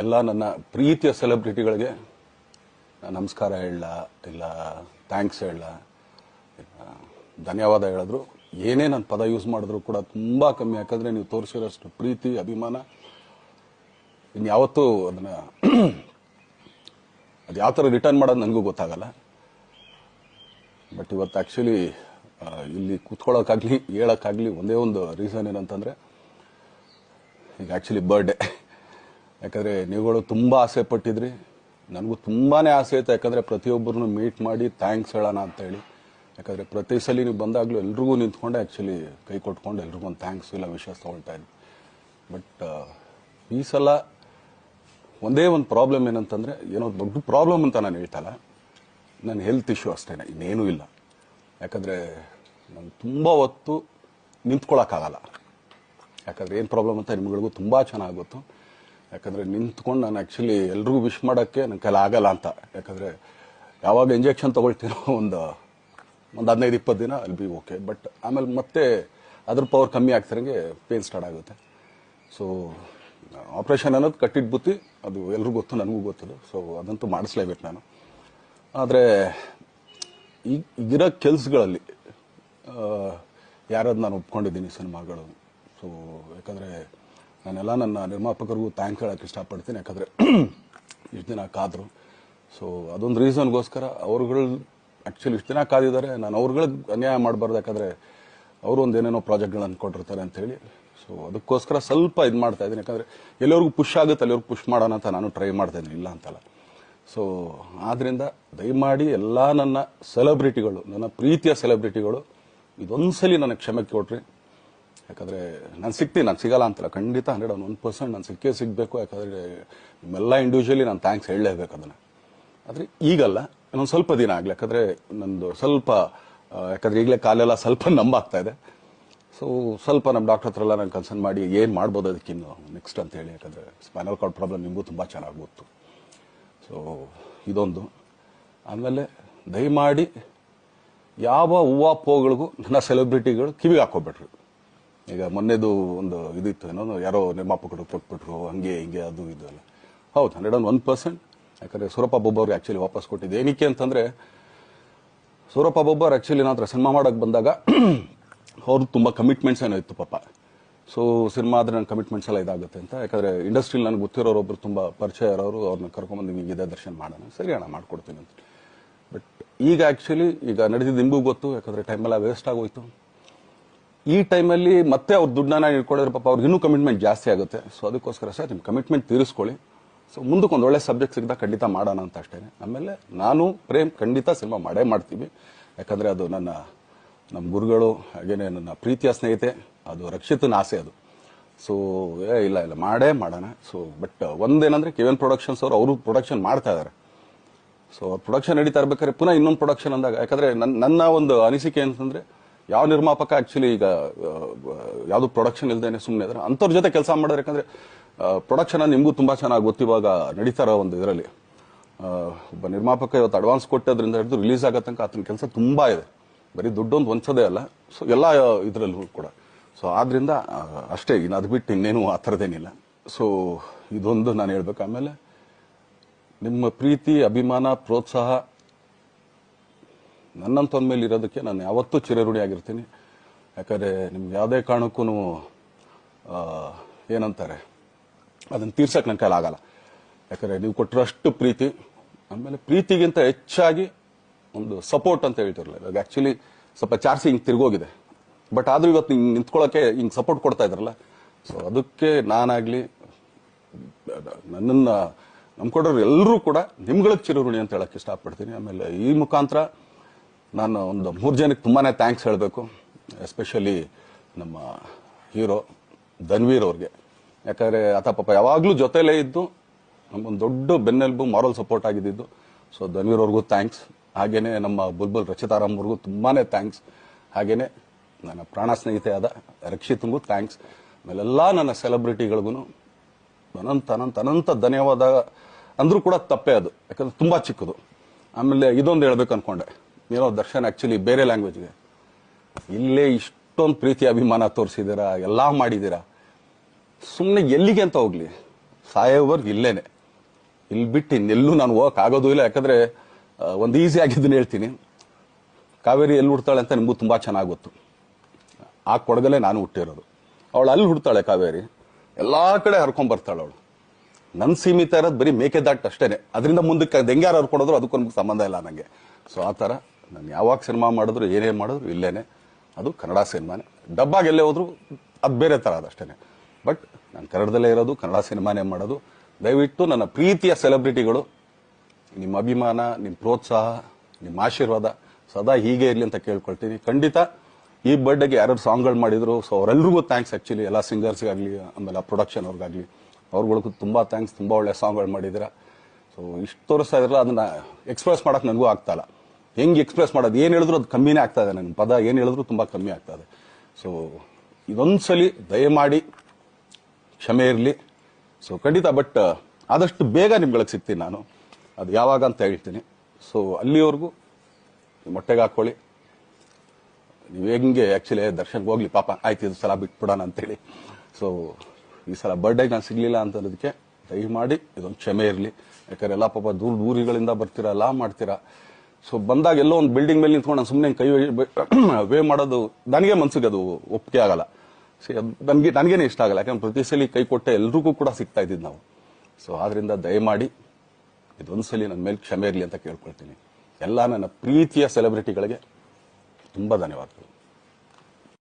ಎಲ್ಲ ನನ್ನ ಪ್ರೀತಿಯ ಸೆಲೆಬ್ರಿಟಿಗಳಿಗೆ ನಮಸ್ಕಾರ ಹೇಳ ಇಲ್ಲ ಥ್ಯಾಂಕ್ಸ್ ಹೇಳ ಧನ್ಯವಾದ ಹೇಳಿದ್ರು ಏನೇ ನನ್ನ ಪದ ಯೂಸ್ ಮಾಡಿದ್ರು ಕೂಡ ತುಂಬ ಕಮ್ಮಿ. ಯಾಕಂದರೆ ನೀವು ತೋರಿಸಿರೋಷ್ಟು ಪ್ರೀತಿ ಅಭಿಮಾನ ಇನ್ಯಾವತ್ತೂ ಅದನ್ನು ಅದು ಯಾವ ಥರ ರಿಟರ್ನ್ ಮಾಡೋದು ನನಗೂ ಗೊತ್ತಾಗಲ್ಲ. ಬಟ್ ಇವತ್ತು ಆ್ಯಕ್ಚುಲಿ ಇಲ್ಲಿ ಕೂತ್ಕೊಳ್ಳೋಕ್ಕಾಗಲಿ ಹೇಳೋಕ್ಕಾಗಲಿ ಒಂದೇ ಒಂದು ರೀಸನ್ ಏನಂತಂದರೆ ಈಗ ಆ್ಯಕ್ಚುಲಿ ಬರ್ಡೇ. ಯಾಕಂದರೆ ನೀವುಗಳು ತುಂಬ ಆಸೆ ಪಟ್ಟಿದ್ರಿ, ನನಗೂ ತುಂಬಾ ಆಸೆ ಇತ್ತು. ಯಾಕಂದರೆ ಪ್ರತಿಯೊಬ್ಬರನ್ನು ಮೀಟ್ ಮಾಡಿ ಥ್ಯಾಂಕ್ಸ್ ಹೇಳೋಣ ಅಂತೇಳಿ. ಯಾಕಂದರೆ ಪ್ರತಿ ಸಲ ನೀವು ಬಂದಾಗಲೂ ಎಲ್ರಿಗೂ ನಿಂತ್ಕೊಂಡೆ ಆ್ಯಕ್ಚುಲಿ ಕೈ ಕೊಟ್ಕೊಂಡು ಎಲ್ರಿಗೂ ಒಂದು ಥ್ಯಾಂಕ್ಸ್ ಇಲ್ಲ ವಿಷಸ್ ತೊಗೊಳ್ತಾ ಇದ್ವಿ. ಬಟ್ ಈ ಸಲ ಒಂದೇ ಒಂದು ಪ್ರಾಬ್ಲಮ್ ಏನಂತಂದರೆ, ಏನೋ ದೊಡ್ಡ ಪ್ರಾಬ್ಲಮ್ ಅಂತ ನಾನು ಹೇಳ್ತಲ್ಲ, ನನ್ನ ಹೆಲ್ತ್ ಇಶ್ಯೂ ಅಷ್ಟೇ, ಇನ್ನೇನೂ ಇಲ್ಲ. ಯಾಕಂದರೆ ನಾನು ತುಂಬ ಹೊತ್ತು ನಿಂತ್ಕೊಳ್ಳೋಕ್ಕಾಗಲ್ಲ. ಯಾಕಂದರೆ ಏನು ಪ್ರಾಬ್ಲಮ್ ಅಂತ ನಿಮ್ಗಳಿಗೂ ತುಂಬ ಚೆನ್ನಾಗಿ ಗೊತ್ತು. ಯಾಕಂದರೆ ನಿಂತ್ಕೊಂಡು ನಾನು ಆ್ಯಕ್ಚುಲಿ ಎಲ್ರಿಗೂ ವಿಶ್ ಮಾಡೋಕ್ಕೆ ನನ್ನ ಕೈಲಿ ಆಗಲ್ಲ ಅಂತ. ಯಾಕಂದರೆ ಯಾವಾಗ ಇಂಜೆಕ್ಷನ್ ತೊಗೊಳ್ತೀನೋ ಒಂದು 15-20 ದಿನ ಅಲ್ಲಿ ಬಿ ಓಕೆ. ಬಟ್ ಆಮೇಲೆ ಮತ್ತೆ ಅದ್ರ ಪವರ್ ಕಮ್ಮಿ ಆಗ್ತಿರಂಗೆ ಪೇನ್ ಸ್ಟಾರ್ಟ್ ಆಗುತ್ತೆ. ಸೊ ಆಪ್ರೇಷನ್ ಅನ್ನೋದು ಕಟ್ಟಿಟ್ಟು ಬುತ್ತಿ, ಅದು ಎಲ್ರಿಗೂ ಗೊತ್ತು, ನನಗೂ ಗೊತ್ತದು. ಸೊ ಅದಂತೂ ಮಾಡಿಸ್ಲೇಬೇಕು ನಾನು. ಆದರೆ ಈಗಿರೋ ಕೆಲಸಗಳಲ್ಲಿ ಯಾರಾದ್ರು ನಾನು ಒಪ್ಕೊಂಡಿದ್ದೀನಿ ಸಿನಿಮಾಗಳು. ಸೊ ಯಾಕಂದರೆ ನಾನೆಲ್ಲ ನನ್ನ ನಿರ್ಮಾಪಕರಿಗೂ ಥ್ಯಾಂಕ್ಸ್ ಹೇಳೋಕ್ಕೆ ಇಷ್ಟಪಡ್ತೀನಿ. ಯಾಕಂದರೆ ಇಷ್ಟು ದಿನ ಕಾದರು. ಸೊ ಅದೊಂದು ರೀಸನ್ಗೋಸ್ಕರ ಅವ್ರುಗಳು ಆ್ಯಕ್ಚುಲಿ ಇಷ್ಟು ದಿನ ಕಾದಿದ್ದಾರೆ. ನಾನು ಅವ್ರುಗಳಿಗೆ ಅನ್ಯಾಯ ಮಾಡಬಾರ್ದು. ಯಾಕಂದರೆ ಅವರು ಒಂದು ಏನೇನೋ ಪ್ರಾಜೆಕ್ಟ್ಗಳನ್ನು ಕೊಟ್ಟಿರ್ತಾರೆ ಅಂಥೇಳಿ. ಸೊ ಅದಕ್ಕೋಸ್ಕರ ಸ್ವಲ್ಪ ಇದು ಮಾಡ್ತಾ ಇದ್ದೀನಿ. ಯಾಕಂದರೆ ಎಲ್ಲರಿಗೂ ಪುಷ್ ಆಗುತ್ತೆ ಅಲ್ಲಿವ್ರಿಗೆ ಪುಷ್ ಮಾಡೋಣ ಅಂತ ನಾನು ಟ್ರೈ ಮಾಡ್ತಾ ಇದ್ದೀನಿ, ಇಲ್ಲ ಅಂತಲ್ಲ. ಸೊ ಆದ್ದರಿಂದ ದಯಮಾಡಿ ಎಲ್ಲ ನನ್ನ ಸೆಲೆಬ್ರಿಟಿಗಳು, ನನ್ನ ಪ್ರೀತಿಯ ಸೆಲೆಬ್ರಿಟಿಗಳು, ಇದೊಂದ್ಸಲಿ ನನಗೆ ಕ್ಷಮೆ ಕೊಟ್ರಿ. ಯಾಕಂದರೆ ನಾನು ಸಿಗ್ತೀನಿ, ನಾನು ಸಿಗಲ್ಲ ಅಂತಲ್ಲ, ಖಂಡಿತ 101% ನಾನು ಸಿಕ್ಕೇ ಸಿಗಬೇಕು. ಯಾಕಂದರೆ ನಿಮ್ಮೆಲ್ಲ ಇಂಡಿವಿಜುವಲಿ ನಾನು ಥ್ಯಾಂಕ್ಸ್ ಹೇಳಲೇಬೇಕು ಅದನ್ನು. ಆದರೆ ಈಗಲ್ಲ, ಇನ್ನೊಂದು ಸ್ವಲ್ಪ ದಿನ ಆಗಲಿ. ಯಾಕಂದರೆ ನಂದು ಸ್ವಲ್ಪ ಯಾಕಂದರೆ ಈಗಲೇ ಕಾಲೆಲ್ಲ ಸ್ವಲ್ಪ ನಂಬಾಗ್ತಾ ಇದೆ. ಸೊ ಸ್ವಲ್ಪ ನಮ್ಮ ಡಾಕ್ಟರ್ ಹತ್ರ ಎಲ್ಲ ನಾನು ಕನ್ಸರ್ನ್ ಮಾಡಿ ಏನು ಮಾಡ್ಬೋದು ಅದಕ್ಕಿನ್ನು ನೆಕ್ಸ್ಟ್ ಅಂತೇಳಿ. ಯಾಕಂದರೆ ಸ್ಪೈನಲ್ ಕಾರ್ಡ್ ಪ್ರಾಬ್ಲಮ್ ನಿಮಗೂ ತುಂಬ ಚೆನ್ನಾಗಿ ಗೊತ್ತು. ಸೊ ಇದೊಂದು. ಆಮೇಲೆ ದಯಮಾಡಿ ಯಾವ ಹೂವು ನನ್ನ ಸೆಲೆಬ್ರಿಟಿಗಳು ಕಿವಿಗೆ ಹಾಕೋಬಿಟ್ರು. ಈಗ ಮೊನ್ನೆದು ಒಂದು ಇದಿತ್ತು, ಏನೋ ಯಾರೋ ನಿರ್ಮಾಪಕರು ಕೊಟ್ಬಿಟ್ರು, ಹಂಗೆ ಹಿಂಗೆ ಅದು ಇದು ಎಲ್ಲ. ಹೌದು, 101%. ಯಾಕಂದರೆ ಸೂರಪ್ಪ ಬೊಬ್ಬವ್ರಿಗೆ ಆ್ಯಕ್ಚುಲಿ ವಾಪಸ್ ಕೊಟ್ಟಿದ್ದು ಏನಕ್ಕೆ ಅಂತಂದರೆ, ಸೂರಪ್ಪ ಬೊಬ್ಬರು ಆ್ಯಕ್ಚುಲಿ ನಾನು ಸಿನಿಮಾ ಮಾಡೋಕ್ಕೆ ಬಂದಾಗ ಅವ್ರದ್ದು ತುಂಬ ಕಮಿಟ್ಮೆಂಟ್ಸ್ ಏನೋ ಇತ್ತು ಪಾಪ. ಸೊ ಸಿನಿಮಾ ಆದರೆ ನನ್ನ ಕಮಿಟ್ಮೆಂಟ್ಸ್ ಎಲ್ಲ ಇದಾಗುತ್ತೆ ಅಂತ. ಯಾಕಂದರೆ ಇಂಡಸ್ಟ್ರಿಲಿ ನನಗೆ ಗೊತ್ತಿರೋರೊಬ್ಬರು ತುಂಬ ಪರಿಚಯ ಇರೋರು, ಅವ್ರನ್ನ ಕರ್ಕೊಂಬಂದು ಹಿಂಗಿದೆ ದರ್ಶನ ಮಾಡೋಣ, ಸರಿ ಅಣ್ಣ ಮಾಡ್ಕೊಡ್ತೀನಿ ಅಂತ. ಬಟ್ ಈಗ ಆ್ಯಕ್ಚುಲಿ ಈಗ ನಡೆದಿದ್ದು ನಿಮಗೂ ಗೊತ್ತು. ಯಾಕಂದರೆ ಟೈಮೆಲ್ಲ ವೇಸ್ಟ್ ಆಗೋಯ್ತು. ಈ ಟೈಮಲ್ಲಿ ಮತ್ತೆ ಅವ್ರ ದುಡ್ಡನ್ನ ಇಟ್ಕೊಂಡಿದ್ರೆ ಪಾಪ ಅವ್ರಿಗೆ ಇನ್ನೂ ಕಮಿಟ್ಮೆಂಟ್ ಜಾಸ್ತಿ ಆಗುತ್ತೆ. ಸೊ ಅದಕ್ಕೋಸ್ಕರ ಸರ್ ನಿಮ್ಮ ಕಮಿಟ್ಮೆಂಟ್ ತೀರಿಸ್ಕೊಳ್ಳಿ. ಸೊ ಮುಂದಕ್ಕೆ ಒಂದು ಒಳ್ಳೆ ಸಬ್ಜೆಕ್ಟ್ ಸಿಗ್ದಾಗ ಖಂಡಿತ ಮಾಡೋಣ ಅಂತ ಅಷ್ಟೇ. ಆಮೇಲೆ ನಾನು ಪ್ರೇಮ್ ಖಂಡಿತ ಸಿನಿಮಾ ಮಾಡೇ ಮಾಡ್ತೀವಿ. ಯಾಕಂದರೆ ಅದು ನಮ್ಮ ಗುರುಗಳು, ಹಾಗೇನೆ ನನ್ನ ಪ್ರೀತಿಯ ಸ್ನೇಹಿತೆ, ಅದು ರಕ್ಷಿತನ ಆಸೆ ಅದು. ಸೊ ಇಲ್ಲ ಮಾಡೇ ಮಾಡೋಣ. ಸೊ ಬಟ್ ಒಂದೇನಂದರೆ KVN ಪ್ರೊಡಕ್ಷನ್ಸ್ ಅವರು ಪ್ರೊಡಕ್ಷನ್ ಮಾಡ್ತಾ ಇದ್ದಾರೆ. ಸೊ ಅವ್ರ ಪ್ರೊಡಕ್ಷನ್ ನಡೀತಾ ಇರ್ಬೇಕಾದ್ರೆ ಪುನಃ ಇನ್ನೊಂದು ಪ್ರೊಡಕ್ಷನ್ ಅಂದಾಗ, ಯಾಕಂದರೆ ನನ್ನ ಒಂದು ಅನಿಸಿಕೆ ಅಂತಂದರೆ, ಯಾವ ನಿರ್ಮಾಪಕ ಆ್ಯಕ್ಚುಲಿ ಈಗ ಯಾವುದು ಪ್ರೊಡಕ್ಷನ್ ಇಲ್ದೇನೆ ಸುಮ್ಮನೆ ಇದ್ದಾರೆ ಅಂಥವ್ರ ಜೊತೆ ಕೆಲಸ ಮಾಡೋದು. ಯಾಕಂದರೆ ಪ್ರೊಡಕ್ಷನ್ ನಿಮಗೂ ತುಂಬ ಚೆನ್ನಾಗಿ ಗೊತ್ತು. ಇವಾಗ ನಡೀತಾ ಇರೋ ಒಂದು ಇದರಲ್ಲಿ ಒಬ್ಬ ನಿರ್ಮಾಪಕ ಇವತ್ತು ಅಡ್ವಾನ್ಸ್ ಕೊಟ್ಟೋದ್ರಿಂದ ಹಿಡಿದು ರಿಲೀಸ್ ಆಗೋ ತನಕ ಆತನ ಕೆಲಸ ತುಂಬ ಇದೆ. ಬರೀ ದುಡ್ಡೊಂದು ಹೊಂಚೋದೇ ಅಲ್ಲ, ಸೊ ಎಲ್ಲ ಇದರಲ್ಲೂ ಕೂಡ. ಸೊ ಆದ್ದರಿಂದ ಅಷ್ಟೇ, ಇನ್ನು ಅದು ಬಿಟ್ಟು ಇನ್ನೇನು ಆ ಥರದ್ದೇನಿಲ್ಲ. ಸೊ ಇದೊಂದು ನಾನು ಹೇಳ್ಬೇಕು. ಆಮೇಲೆ ನಿಮ್ಮ ಪ್ರೀತಿ, ಅಭಿಮಾನ, ಪ್ರೋತ್ಸಾಹ ನನ್ನಂತೊಂದ ಮೇಲೆ ಇರೋದಕ್ಕೆ ನಾನು ಯಾವತ್ತೂ ಚಿರಋಣಿಯಾಗಿರ್ತೀನಿ. ಯಾಕಂದರೆ ನಿಮ್ಗೆ ಯಾವುದೇ ಕಾರಣಕ್ಕೂ ಏನಂತಾರೆ ಅದನ್ನು ತೀರ್ಸಕ್ಕೆ ನನ್ನ ಕೈಲಿ ಆಗಲ್ಲ. ಯಾಕಂದರೆ ನೀವು ಕೊಟ್ಟಿರೋಷ್ಟು ಪ್ರೀತಿ, ಆಮೇಲೆ ಪ್ರೀತಿಗಿಂತ ಹೆಚ್ಚಾಗಿ ಒಂದು ಸಪೋರ್ಟ್ ಅಂತ ಹೇಳ್ತಿರಲ್ಲ. ಇವಾಗ ಆ್ಯಕ್ಚುಲಿ ಸ್ವಲ್ಪ ಚಾರ್ಜ್ ಹಿಂಗೆ ತಿರ್ಗೋಗಿದೆ. ಬಟ್ ಆದರೂ ಇವತ್ತು ಹಿಂಗೆ ನಿಂತ್ಕೊಳ್ಳೋಕ್ಕೆ ಹಿಂಗೆ ಸಪೋರ್ಟ್ ಕೊಡ್ತಾ ಇದ್ರಲ್ಲ. ಸೊ ಅದಕ್ಕೆ ನಾನಾಗಲಿ ನನ್ನನ್ನು ನಂಬ್ಕೊಡೋರು ಎಲ್ಲರೂ ಕೂಡ ನಿಮ್ಗಳಿಗೆ ಚಿರಋಣಿ ಅಂತ ಹೇಳೋಕ್ಕೆ ಇಷ್ಟಪಡ್ತೀನಿ. ಆಮೇಲೆ ಈ ಮುಖಾಂತರ ನಾನು ಒಂದು 3 ಜನಕ್ಕೆ ತುಂಬಾ ಥ್ಯಾಂಕ್ಸ್ ಹೇಳಬೇಕು. ಎಸ್ಪೆಷಲಿ ನಮ್ಮ ಹೀರೋ ಧನ್ವೀರ್ ಅವ್ರಿಗೆ. ಯಾಕಂದರೆ ಆತ ಪಾಪ ಯಾವಾಗಲೂ ಜೊತೆಲೇ ಇದ್ದು ನಮ್ಮೊಂದು ದೊಡ್ಡ ಬೆನ್ನೆಲುಬು, ಮಾರಲ್ ಸಪೋರ್ಟ್ ಆಗಿದ್ದು. ಸೊ ಧನ್ವೀರ್ ಅವ್ರಿಗೂ ಥ್ಯಾಂಕ್ಸ್. ಹಾಗೆಯೇ ನಮ್ಮ ಬುಲ್ಬುಲ್ ರಚಿತಾರಾಮ್ ಅವ್ರಿಗೂ ತುಂಬಾ ಥ್ಯಾಂಕ್ಸ್. ಹಾಗೆಯೇ ನನ್ನ ಪ್ರಾಣ ಸ್ನೇಹಿತೆ ಆದ ರಕ್ಷಿತಂಗೂ ಥ್ಯಾಂಕ್ಸ್. ಆಮೇಲೆಲ್ಲ ನನ್ನ ಸೆಲೆಬ್ರಿಟಿಗಳಿಗೂ ಅನಂತ ಧನ್ಯವಾದ ಅಂದರೂ ಕೂಡ ತಪ್ಪೇ ಅದು. ಯಾಕಂದರೆ ತುಂಬ ಚಿಕ್ಕದು. ಆಮೇಲೆ ಇದೊಂದು ಹೇಳ್ಬೇಕು ಅಂದ್ಕೊಂಡೆ, ಏನೋ ದರ್ಶನ್ ಆ್ಯಕ್ಚುಲಿ ಬೇರೆ ಲ್ಯಾಂಗ್ವೇಜ್ಗೆ ಇಲ್ಲೇ ಇಷ್ಟೊಂದು ಪ್ರೀತಿ ಅಭಿಮಾನ ತೋರಿಸಿದ್ದೀರಾ, ಎಲ್ಲ ಮಾಡಿದ್ದೀರಾ, ಸುಮ್ಮನೆ ಎಲ್ಲಿಗೆ ಅಂತ ಹೋಗ್ಲಿ. ಸಾಯೋವರ್ಗು ಇಲ್ಲೇನೆ, ಇಲ್ಲಿ ಬಿಟ್ಟು ಇನ್ನೆಲ್ಲೂ ನಾನು ಹೋಗಕ್ ಆಗೋದು ಇಲ್ಲ. ಯಾಕಂದ್ರೆ ಒಂದು ಈಸಿ ಆಗಿದ್ದನ್ನು ಹೇಳ್ತೀನಿ, ಕಾವೇರಿ ಎಲ್ಲಿ ಹುಡ್ತಾಳೆ ಅಂತ ನಿಮಗೂ ತುಂಬಾ ಚೆನ್ನಾಗಿ ಗೊತ್ತು. ಆ ಕೊಡಗಲ್ಲೇ ನಾನು ಹುಟ್ಟಿರೋದು. ಅವಳು ಅಲ್ಲಿ ಹುಡ್ತಾಳೆ ಕಾವೇರಿ, ಎಲ್ಲಾ ಕಡೆ ಹರ್ಕೊಂಡ್ ಬರ್ತಾಳೆ ಅವಳು. ನನ್ ಸೀಮಿತ ಇರೋದು ಬರೀ ಮೇಕೆದಾಟ್ ಅಷ್ಟೇನೆ, ಅದರಿಂದ ಮುಂದಕ್ಕೆ ಹೆಂಗ್ಯಾರು ಹರ್ಕೊಡೋದ್ರು ಅದಕ್ಕೊಂದು ಸಂಬಂಧ ಇಲ್ಲ ನನಗೆ. ಸೊ ಆ ಥರ ನಾನು ಯಾವಾಗ ಸಿನಿಮಾ ಮಾಡಿದ್ರು ಏನೇ ಮಾಡಿದ್ರು ಇಲ್ಲೇನೆ, ಅದು ಕನ್ನಡ ಸಿನಿಮಾನೇ. ಡಬ್ಬಾಗಿ ಎಲ್ಲೇ ಹೋದ್ರು ಅದು ಬೇರೆ ಥರ ಅದಷ್ಟೇನೆ. ಬಟ್ ನಾನು ಕನ್ನಡದಲ್ಲೇ ಇರೋದು, ಕನ್ನಡ ಸಿನಿಮಾನೇ ಮಾಡೋದು. ದಯವಿಟ್ಟು ನನ್ನ ಪ್ರೀತಿಯ ಸೆಲೆಬ್ರಿಟಿಗಳು, ನಿಮ್ಮ ಅಭಿಮಾನ, ನಿಮ್ಮ ಪ್ರೋತ್ಸಾಹ, ನಿಮ್ಮ ಆಶೀರ್ವಾದ ಸದಾ ಹೀಗೆ ಇರಲಿ ಅಂತ ಕೇಳ್ಕೊಳ್ತೀನಿ. ಖಂಡಿತ ಈ ಬರ್ಡೇಗೆ ಯಾರು ಸಾಂಗ್ಗಳು ಮಾಡಿದ್ರು, ಸೊ ಅವರೆಲ್ರಿಗೂ ಥ್ಯಾಂಕ್ಸ್. ಆ್ಯಕ್ಚುಲಿ ಎಲ್ಲ ಸಿಂಗರ್ಸ್ಗಾಗಲಿ, ಆಮೇಲೆ ಪ್ರೊಡಕ್ಷನ್ ಅವ್ರಿಗಾಗಲಿ, ಅವ್ರುಗಳಿಗೂ ತುಂಬ ಥ್ಯಾಂಕ್ಸ್. ತುಂಬ ಒಳ್ಳೆ ಸಾಂಗ್ಗಳು ಮಾಡಿದ್ದೀರಾ. ಸೊ ಇಷ್ಟು ತೋರಿಸ್ತಾ ಇದ್ರಲ್ಲ, ಅದನ್ನ ಎಕ್ಸ್ಪ್ರೆಸ್ ಮಾಡೋಕೆ ನನಗೂ ಆಗ್ತಾ ಇಲ್ಲ. ಹೆಂಗೆ ಎಕ್ಸ್ಪ್ರೆಸ್ ಮಾಡೋದು, ಏನು ಹೇಳಿದ್ರು ಅದು ಕಮ್ಮಿನೇ ಆಗ್ತಾ ಇದೆ. ನನ್ನ ಪದ ಏನು ಹೇಳಿದ್ರು ತುಂಬ ಕಮ್ಮಿ ಆಗ್ತಾ ಇದೆ. ಸೊ ಇದೊಂದ್ಸಲಿ ದಯಮಾಡಿ ಕ್ಷಮೆ ಇರಲಿ. ಸೊ ಖಂಡಿತ, ಬಟ್ ಆದಷ್ಟು ಬೇಗ ನಿಮ್ಗಳಿಗೆ ಸಿಗ್ತೀನಿ ನಾನು, ಅದು ಯಾವಾಗ ಅಂತ ಹೇಳ್ತೀನಿ. ಸೊ ಅಲ್ಲಿವರೆಗೂ ಮೊಟ್ಟೆಗೆ ಹಾಕೊಳ್ಳಿ. ನೀವು ಹೆಂಗೆ ಆ್ಯಕ್ಚುಲಿ ದರ್ಶನ್ಗೆ ಹೋಗ್ಲಿ ಪಾಪ, ಆಯ್ತು ಇದು ಸಲ ಬಿಟ್ಬಿಡೋಣ ಅಂತೇಳಿ. ಸೊ ಈ ಸಲ ಬರ್ಡೇಗೆ ನಾನು ಸಿಗ್ಲಿಲ್ಲ ಅಂತನ್ನೋದಕ್ಕೆ ದಯಮಾಡಿ ಇದೊಂದು ಕ್ಷಮೆ ಇರಲಿ. ಯಾಕಂದ್ರೆ ಎಲ್ಲ ಪಾಪ ದೂರಗಳಿಂದ ಬರ್ತೀರಾ, ಎಲ್ಲ ಮಾಡ್ತೀರಾ. ಸೊ ಬಂದಾಗ ಎಲ್ಲೋ ಒಂದು ಬಿಲ್ಡಿಂಗ್ ಮೇಲೆ ನಿಂತ್ಕೊಂಡು ನಾನು ಸುಮ್ಮನೆ ಕೈ ವೇ ಮಾಡೋದು ನನಗೆ ಮನ್ಸಿಗೆ ಅದು ಒಪ್ಪಿಗೆ ಆಗಲ್ಲ. ನನಗೇನೆ ಇಷ್ಟ ಆಗಲ್ಲ. ಯಾಕಂದ್ರೆ ಪ್ರತಿ ಸಲ ಕೈ ಕೊಟ್ಟೆ ಎಲ್ರಿಗೂ ಕೂಡ ಸಿಗ್ತಾ ಇದ್ದಿದ್ದು ನಾವು. ಸೊ ಆದ್ರಿಂದ ದಯಮಾಡಿ ಇದೊಂದ್ಸಲಿ ನನ್ನ ಮೇಲೆ ಕ್ಷಮೆ ಇರಲಿ ಅಂತ ಕೇಳ್ಕೊಳ್ತೀನಿ. ಎಲ್ಲ ನನ್ನ ಪ್ರೀತಿಯ ಸೆಲೆಬ್ರಿಟಿಗಳಿಗೆ ತುಂಬ ಧನ್ಯವಾದಗಳು.